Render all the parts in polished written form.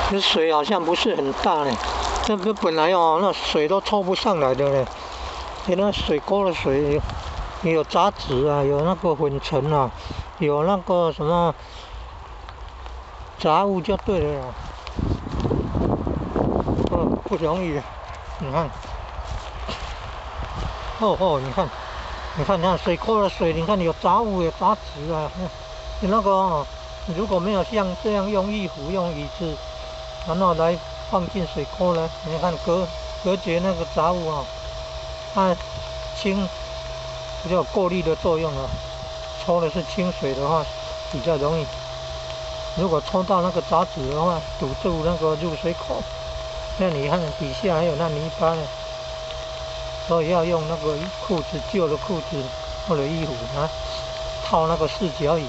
这水好像不是很大呢。这个本来哦，那水都抽不上来的嘞。那水沟的水有杂质啊，有那个粉尘啊，有那个什么杂物就对了啦。不容易，你看。你看那水沟的水，你看有杂物有杂质啊。你那个哦，如果没有像这样用衣服用椅子，然后来放进水沟呢，你看隔绝那个杂物啊，它清比较有过滤的作用啊。抽的是清水的话，比较容易。如果抽到那个杂质的话，堵住那个入水口，那你看底下还有那泥巴呢。所以要用那个裤子，旧的裤子或者衣服啊，套那个四角椅。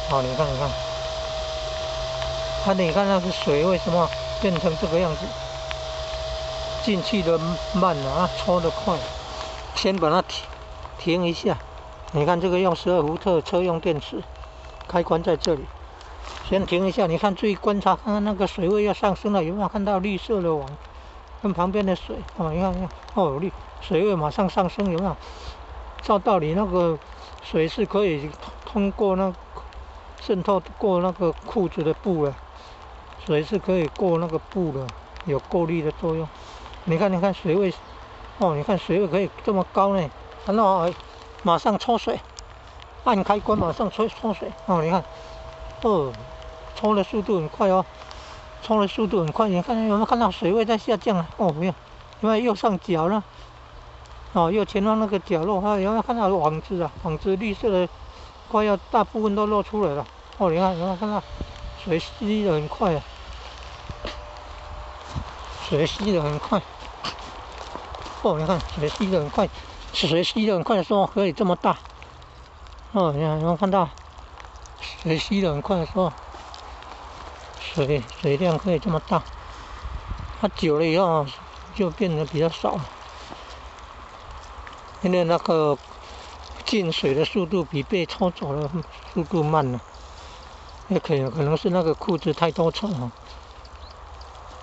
好，你看，你看那个水为什么变成这个样子？进去的慢啊，抽的快。先把它停一下。你看这个用12伏特车用电池，开关在这里。先停一下，你看注意观察，看看那个水位要上升了，有没有看到绿色的网？跟旁边的水哦，你看，哦，水位马上上升，有没有？照道理那个水是可以通过渗透过那个裤子的布的，水是可以过那个布的，有过滤的作用。你看水位，哦，你看水位可以这么高呢，然后马上抽水，按开关马上抽水，哦，你看，哦，抽的速度很快哦。冲的速度很快，你看有没有看到水位在下降啊？哦，没有，因为右上角呢，哦，右前方那个角落，有没有看到网子啊？网子绿色的，快要大部分都露出来了。哦，你看有没有看到水吸得很快啊？水吸得很快。哦，你看水吸得很快，水吸得很快的时候可以这么大。哦，你看有没有看到水吸得很快的时候？水量可以这么大，它久了以后就变得比较少了，因为那个进水的速度比被抽走的速度慢了，也可能是那个裤子太多层了，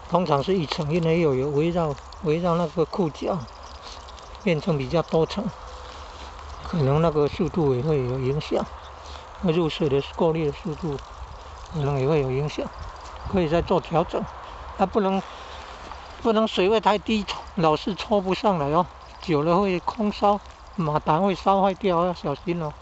通常是一层，因为有围绕那个裤脚，变成比较多层，可能那个速度也会有影响，入水的过滤的速度可能也会有影响。可以再做调整，它不能水位太低，老是抽不上来哦，久了会空烧，马达会烧坏掉，要小心哦。